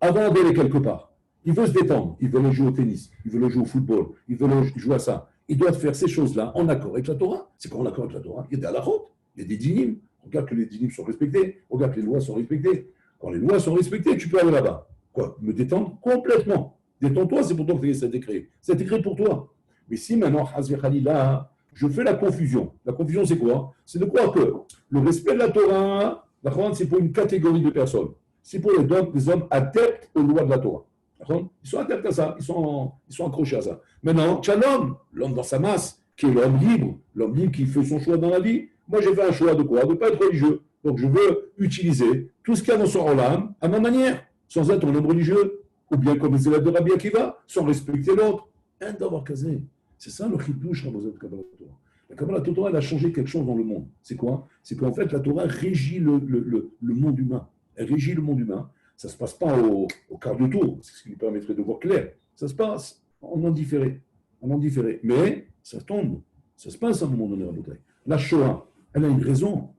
[SPEAKER 1] avant d'aller quelque part, il veut se détendre, il veut aller jouer au tennis, il veut aller jouer au football, il veut aller jouer à ça. Il doit faire ces choses-là en accord avec la Torah. C'est pas en accord avec la Torah. Il y a des halachot, il y a des dinim. Regarde que les dinim sont respectés, regarde que les lois sont respectées. Quand les lois sont respectées, tu peux aller là-bas. Quoi? Me détendre complètement. Détends-toi, c'est pour toi que ça a été créé. Ça a été créé pour toi. Mais si maintenant, là, je fais la confusion. La confusion, c'est quoi? C'est de croire que le respect de la Torah, c'est pour une catégorie de personnes. C'est pour les hommes adeptes aux lois de la Torah. Ils sont adeptes à ça, ils sont accrochés à ça. Maintenant, tu as l'homme dans sa masse, qui est l'homme libre qui fait son choix dans la vie. Moi, j'ai fait un choix de quoi? De ne pas être religieux. Donc, je veux utiliser tout ce qu'il y a dans son Olam à ma manière, sans être un homme religieux, ou bien comme les élèves de Rabbi Akiva, sans respecter l'autre. Un d'avoir casé. C'est ça le chidouche dans la Kabbalah Torah. La Kabbalah Torah, elle a changé quelque chose dans le monde. C'est quoi? C'est qu'en fait, la Torah régit le monde humain. Elle régit le monde humain. Ça ne se passe pas au quart de tour, c'est ce qui lui permettrait de voir clair. Ça se passe en différé. Mais ça tombe. Ça se passe à un moment donné à Bretagne. La Shoah, elle a une raison.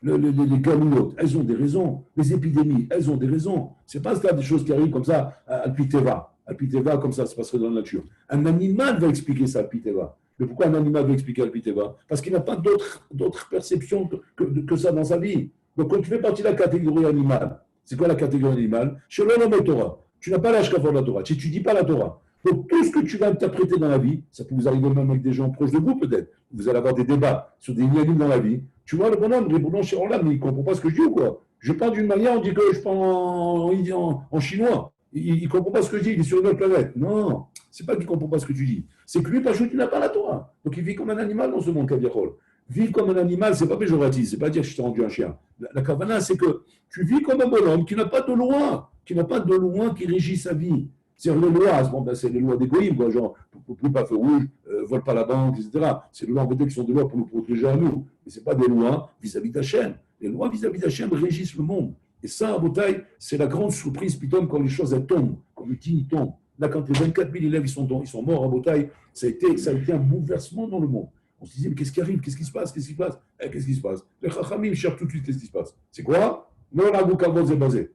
[SPEAKER 1] Les galoulotes, elles ont des raisons. Les épidémies, elles ont des raisons. Ce n'est pas des choses qui arrivent comme ça à Piteva. À Piteva, comme ça se passerait dans la nature. Un animal va expliquer ça à Piteva. Mais pourquoi un animal va expliquer à Piteva? Parce qu'il n'a pas d'autre perception que ça dans sa vie. Donc quand tu fais partie de la catégorie animale, c'est quoi la catégorie animale? Chez l'homme et Torah. Tu n'as pas l'âge qu'à faire la Torah. Tu n'étudies pas la Torah. Donc tout ce que tu vas interpréter dans la vie, ça peut vous arriver même avec des gens proches de vous peut-être. Vous allez avoir des débats sur des lignes dans la vie. Tu vois, le bonhomme chez Roland, mais il ne comprend pas ce que je dis ou quoi? Je parle d'une manière, on dit que je parle en chinois. Il ne comprend pas ce que je dis, il est sur une autre planète. Non, c'est pas qu'il ne comprend pas ce que tu dis. C'est que lui, pas il n'a pas la Torah. Donc il vit comme un animal dans ce monde, Kaviachol. Vivre comme un animal, c'est pas péjoratif, c'est pas dire que je t'ai rendu un chien. La kavana, c'est que tu vis comme un bonhomme qui n'a pas de loi, qui régit sa vie. C'est-à-dire les lois, bon, ben, c'est les lois d'égoïsme, quoi, genre, ne pas feu rouge, vole pas la banque, etc. C'est les lois en fait qui sont des lois pour nous protéger à nous. Mais ce n'est pas des lois vis-à-vis d'Hachem. Les lois vis-à-vis d'Hachem régissent le monde. Et ça, à Botaï, c'est la grande surprise, Pitom, quand les choses elles tombent, quand le dîme tombe. Là, quand les 24 000 élèves ils sont morts à Botaï, ça a été un bouleversement dans le monde. On se disait, mais qu'est-ce qui arrive? Qu'est-ce qui se passe? Qu'est-ce qui se passe? Qu'est-ce qui se passe? Les Chachamim cherchent tout de suite qu'est-ce qui se passe. C'est quoi? Non, la Boukavod est basé.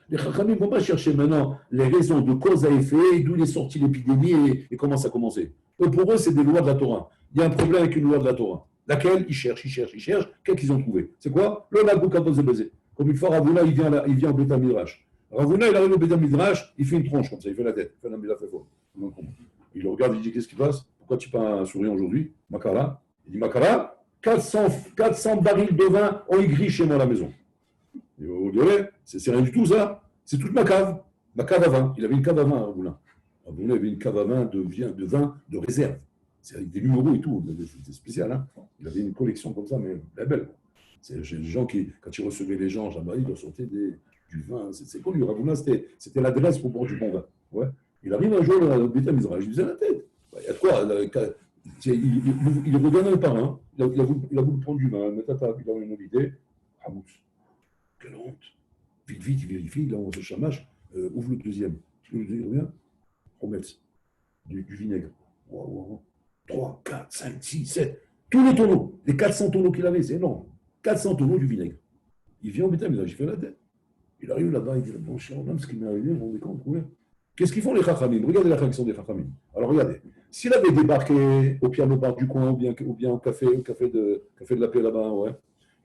[SPEAKER 1] Les Chachamim ne vont pas chercher maintenant les raisons de cause à effet, d'où est sortie l'épidémie et comment ça a commencé. Donc pour eux, c'est des lois de la Torah. Il y a un problème avec une loi de la Torah. Laquelle ils cherchent. Qu'est-ce qu'ils ont trouvé? C'est quoi? Le Boukavod est basé. Comme une fois, Ravuna, il vient en Beta Midrash. Ravuna, il arrive au Beta Midrash, il fait une tronche comme ça, il fait la tête. Il fait faux. Il le regarde, il dit, qu'est-ce qui passe? Pourquoi tu pas un sourire aujourd'hui? Makara. Il dit, Makara, 400 barils de vin ont aigri chez moi à la maison. Il dit, oh, c'est rien du tout ça. C'est toute ma cave à vin. Il avait une cave à vin, Ravuna. Ravuna avait une cave à vin de vin de réserve. C'est avec des numéros et tout. C'était spécial. Hein, il avait une collection comme ça, mais belle. C'est les gens qui, quand ils recevaient les gens, Jean-Marie, ils leur sortaient du vin. C'est connu. Ravuna, c'était l'adresse pour boire du bon vin. Ouais. Il arrive un jour au Beta Midrash, il lui faisait la tête. Il y a quoi? Il regarde un par un. Il a voulu prendre du vin, mettre à table, il a une invité. Hamous. Quelle honte. Vite, il vérifie, il lance le chamache, ouvre le deuxième. Tu veux dire bien? Prometz. Du vinaigre. 3, 4, 5, 6, 7. Tous les tonneaux. Les 400 tonneaux qu'il avait, c'est énorme. 400 tonneaux du vinaigre. Il vient au Beta Midrash, il fait la tête. Il arrive là-bas, il dit, bon, cher homme, ce qui m'est arrivé, on est quand on. Qu'est-ce qu'ils font les Chachamim? Regardez la réaction des Chachamim. Alors regardez, s'il avait débarqué au piano bar du coin ou bien au café de la paix là-bas, ouais,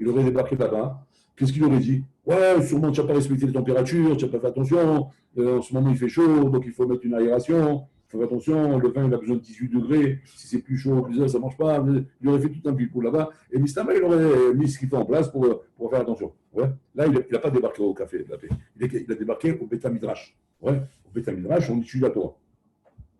[SPEAKER 1] il aurait débarqué là-bas, qu'est-ce qu'il aurait dit? Ouais, sûrement tu n'as pas respecté les températures, tu n'as pas fait attention, en ce moment il fait chaud, donc il faut mettre une aération, il faut faire attention, le vin il a besoin de 18 degrés, si c'est plus chaud, plus ça ne marche pas, il aurait fait tout un coup là-bas, et Mistama il aurait mis ce qu'il faut en place pour faire attention. Ouais. Là, il n'a pas débarqué au café de la paix, il a débarqué au Beta Midrash. Ouais. Beta Midrash, on étudie la Torah.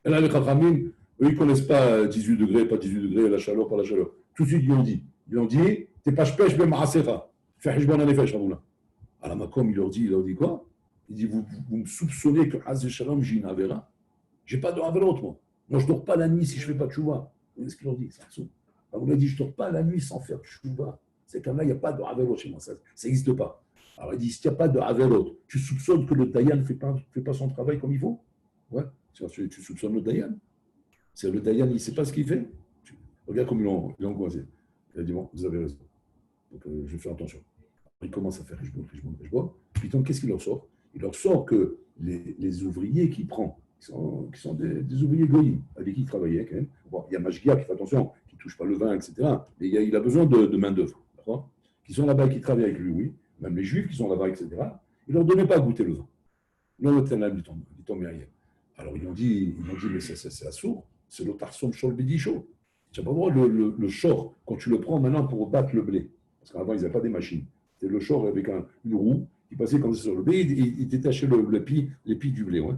[SPEAKER 1] Et là, les Chachamim, eux, ils ne connaissent pas 18 degrés, pas 18 degrés, la chaleur, pas la chaleur. Tout de suite, ils ont dit, t'es pas pêche, mais ma'asera. Fais hijban en effet, Shavoula. À la Makom, il leur dit quoi? Il dit, vous me soupçonnez que Hazé Shalom, j'ai une Avera? J'ai pas de Averot, moi. Moi, je ne dors pas la nuit si je ne fais pas de Chouva. Vous voyez ce qu'il leur dit? On a dit, je ne dors pas la nuit sans faire de Chouva. C'est qu'en là, il n'y a pas de Averot chez moi. Ça n'existe pas. Alors il dit, s'il n'y a pas de Averot, tu soupçonnes que le Dayan ne fait pas son travail comme il faut? Ouais, tu soupçonnes le Dayan. C'est le Dayan, il ne sait pas ce qu'il fait. Regarde comme ils l'ont coincé. Il a dit, bon, vous avez raison. Donc je vais faire attention. Il commence à faire Rishbon. Puis qu'est-ce qu'il leur sort? Il leur sort que les ouvriers qu'il prend, qui sont des ouvriers goïms, avec qui il travaillait quand même. Bon, il y a Mashgia qui fait attention, qui ne touche pas le vin, etc. Mais il a besoin de main-d'œuvre. D'accord? Qui sont là-bas et qui travaillent avec lui, oui. Même les Juifs qui sont là-bas, etc., ils ne leur donnaient pas à goûter le vin. Non, le Tanam du tombé ailleurs. Alors ils ont dit, mais c'est assourd, c'est le Tarsom Shol Bidisho. Tu n'as pas le droit, le shor, quand tu le prends maintenant pour battre le blé. Parce qu'avant, ils n'avaient pas des machines. C'était le shor avec une roue qui passait comme ça sur le blé, il détachait les pieds du blé. Ouais.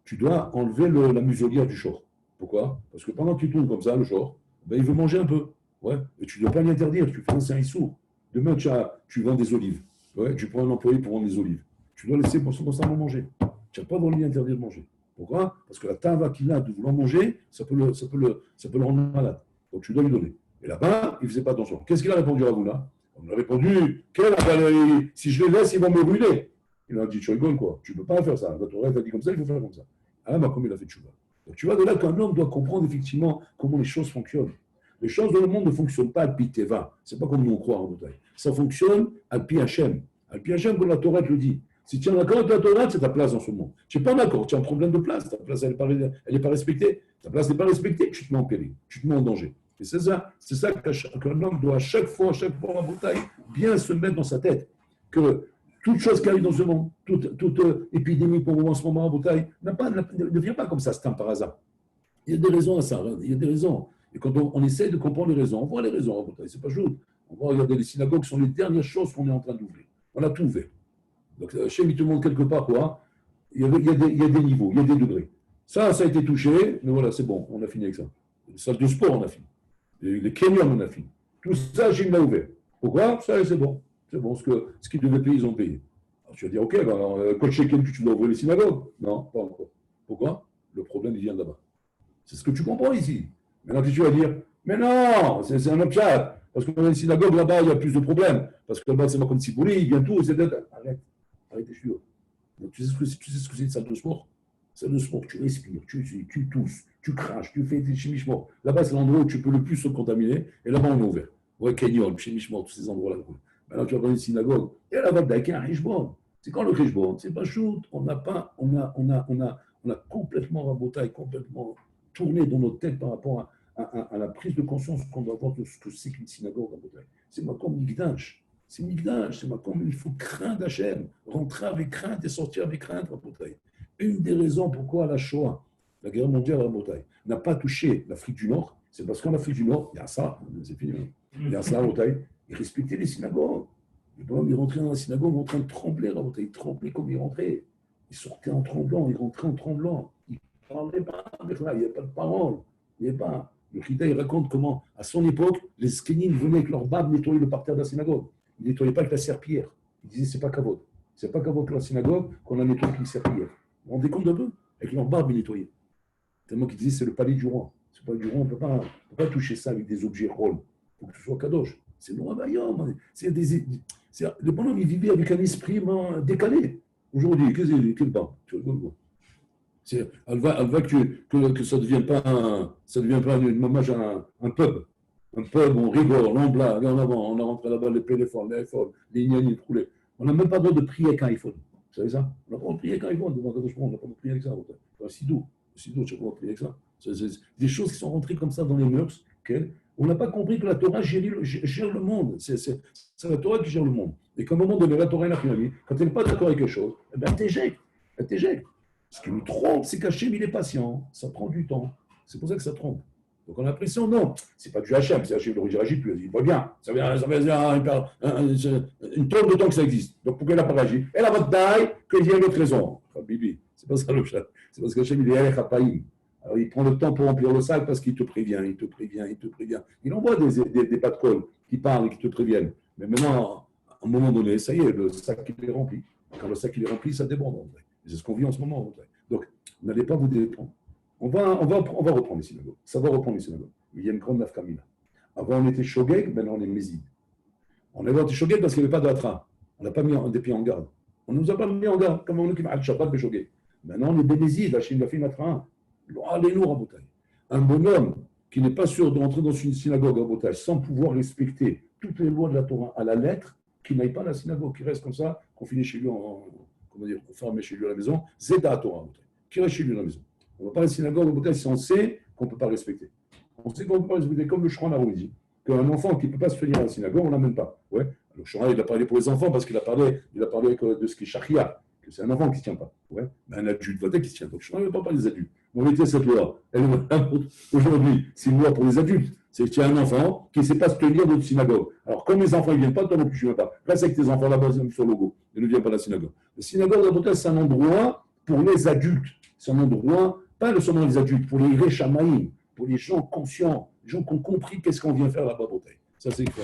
[SPEAKER 1] Tu dois enlever la muselière du shor. Pourquoi? Parce que pendant que tu tournes comme ça, le shor, ben, il veut manger un peu. Ouais. Et tu ne dois pas l'interdire, tu fais un saint sourd. Demain, tu vends des olives. Ouais, tu prends un employé pour vendre des olives. Tu dois laisser constamment manger. Tu n'as pas dans lui interdit de manger. Pourquoi? Parce que la tava qu'il a de vouloir manger, ça peut le rendre malade. Donc tu dois lui donner. Et là-bas, il ne faisait pas attention. Qu'est-ce qu'il a répondu à Ravuna? On a répondu, si je les laisse, ils vont me brûler. Il a dit, tu rigoles quoi? Tu ne peux pas faire ça. La Torah t'a dit comme ça, il faut faire comme ça. Ah, comme il a fait tchouva. Donc tu vois de là qu'un homme doit comprendre effectivement comment les choses fonctionnent. Les choses dans le monde ne fonctionnent pas à Pi Teva. Ce n'est pas comme nous on croit en bataille. Ça fonctionne à Pi Hachem. À Pi Hachem, comme la Torah te le dit. Si tu es en accord avec la Torah, c'est ta place dans ce monde. Tu n'es pas en accord, tu as un problème de place. Ta place, elle n'est pas respectée. Ta place n'est pas respectée, tu te mets en péril. Tu te mets en danger. Et c'est ça qu'un homme doit à chaque fois en bataille, bien se mettre dans sa tête. Que toute chose qui arrive dans ce monde, toute épidémie qu'on voit en ce moment en bataille, ne vient pas comme ça, c'est un par hasard. Il y a des raisons à ça, il y a des raisons. Et quand on essaie de comprendre les raisons, on voit les raisons en bataille, c'est pas juste. On va regarder les synagogues, ce sont les dernières choses qu'on est en train d'ouvrir. On a tout ouvert. Donc, Hachem, il te montre quelque part quoi? il y a des niveaux, il y a des degrés. Ça a été touché, mais voilà, c'est bon, on a fini avec ça. Les salles de sport, on a fini. Les canyons, on a fini. Tout ça, Jim l'a ouvert. Pourquoi? Ça, c'est bon. C'est bon, ce qu'ils devaient payer, ils ont payé. Alors, tu vas dire, ok, ben alors, coach Shekel, tu dois ouvrir les synagogues? Non, pas encore. Pourquoi? Le problème, il vient de là-bas. C'est ce que tu comprends ici. Maintenant, tu vas dire, mais non, c'est un autre chat. Parce que dans les synagogues, là-bas, il y a plus de problèmes. Parce que là-bas, c'est comme Sibouli, il vient tout, Arrête, arrête, je suis. Tu sais ce que c'est une salle de sport? Salle de sport, tu respires, tu tousses, tu craches, tu fais des chimichements. Là-bas, c'est l'endroit où tu peux le plus se contaminer. Et là-bas, on est ouvert. Ouais, Kenyon, chimichements, tous ces endroits-là. Maintenant, tu vas dans une synagogue. Et là-bas, il y a un richbon. C'est quand le richbon? C'est pas shoot. On a complètement rabotaille, complètement tourné dans notre tête par rapport à la prise de conscience qu'on doit avoir de ce que c'est qu'une synagogue rabotaille. C'est ma comme Migdash. C'est Migdash, c'est ma comme il faut craindre Hachem, rentrer avec crainte et sortir avec crainte, rabotaille. Une des raisons pourquoi la Shoah, la guerre mondiale rabotaille, n'a pas touché l'Afrique du Nord, c'est parce qu'en Afrique du Nord, il y a ça, c'est fini, il y a ça, rabotaille, ils respectaient les synagogues. Les bonhommes, ils rentraient dans la synagogue en train de trembler, rabotaille, ils tremblaient comme ils rentraient. Ils sortaient en tremblant, ils rentraient en tremblant. Ils ne parlaient pas, il n'y avait pas de parole. Il n'y avait pas. Le Chita, il raconte comment, à son époque, les Skénim venaient avec leur barbe nettoyer le parterre de la synagogue. Ils ne nettoyaient pas avec la serpillière. Ils disaient, c'est pas kavod. C'est pas kavod pour la synagogue qu'on a nettoyé avec une serpillière. Vous vous rendez compte d'un peu? Avec leur barbe, ils nettoyaient. Tellement qu'ils disaient, c'est le palais du roi. C'est le palais du roi, on ne peut pas toucher ça avec des objets rôles. Il faut que ce soit kadosh. C'est le roi Bayom. Le bonhomme, il vivait avec un esprit décalé. Aujourd'hui, qu'est-ce que barbe? Tu rigoles quoi? Elle va que ça ne devienne pas une mamage un pub. Un pub, on rigole, on blague, en avant, on a rentré là-bas les téléphones, les iPhones, les ignanis, les roulés. On n'a même pas le droit de prier avec un iPhone. Vous savez ça? On n'a pas le droit de prier avec un iPhone devant Kadosh Baruch Hu, on n'a pas le droit de prier avec ça. C'est doux, tu n'as pas le droit de prier avec ça. C'est des choses qui sont rentrées comme ça dans les mœurs. On n'a pas compris que la Torah gère le monde. C'est la Torah qui gère le monde. Et qu'à un moment donné, la Torah est la finale. Quand elle n'est pas d'accord avec quelque chose, eh bien, elle t'éjecte. Ce qui nous trompe, c'est qu'Hachem, il est patient. Ça prend du temps. C'est pour ça que ça trompe. Donc on a l'impression, non, c'est pas du Hachem, c'est Hachem, il réagit plus. Il voit bien, ça vient une tonne de temps que ça existe. Donc pourquoi il n'a pas réagi? Elle a votre taille, qu'il y a une autre raison. Bibi, c'est pas ça le chat. C'est parce qu'Hachem, il est Alech Hapaïm. Alors il prend le temps pour remplir le sac parce qu'il te prévient, il te prévient. Il envoie des pas de colle qui parlent et qui te préviennent. Mais maintenant, à un moment donné, ça y est, le sac il est rempli. Quand le sac il est rempli, ça déborde. C'est ce qu'on vit en ce moment. Donc, n'allez pas vous détendre. On va reprendre les synagogues. Ça va reprendre les synagogues. Il y a une grande nafkamina. Avant, on était shogeg, maintenant on est méside. On avait été shogeg parce qu'il n'y avait pas d'atra. On n'a pas mis des pieds en garde. On ne nous a pas mis en garde, comme on nous dit al-Shabbat shogeg. Maintenant, on est bénézide, la Chine a fait une atra. Un bonhomme qui n'est pas sûr de rentrer dans une synagogue à Botaï sans pouvoir respecter toutes les lois de la Torah à la lettre, qui n'aille pas à la synagogue, qui reste comme ça, qu'on finit chez lui on ferme chez lui à la maison, Zeta Torah, qui reste chez lui à la maison. On ne va pas à la synagogue au Botaï si on sait qu'on ne peut pas respecter. On sait qu'on ne peut pas respecter, comme le Shran Aroun dit, qu'un enfant qui ne peut pas se tenir à la synagogue, on ne l'amène pas. Ouais. Alors, Shran, il a parlé pour les enfants parce qu'il a parlé de ce qui est Shachia, que c'est un enfant qui ne se tient pas. Ouais. Mais un adulte, peut-être qui se tient. Donc, Shran ne veut pas parler des adultes. On va cette loi. Aujourd'hui, c'est une loi pour les adultes. C'est que tu as un enfant qui ne sait pas se tenir dans une synagogue. Alors, comme les enfants ne viennent pas, toi non plus, tu ne viens pas. Reste avec tes enfants là-bas, sur le logo. Ils ne viennent pas à la synagogue. La synagogue, c'est un endroit pour les adultes. C'est un endroit, pas seulement les adultes, pour les réchamaïm, pour les gens conscients, les gens qui ont compris qu'est-ce qu'on vient faire là-bas. Ça, c'est quoi?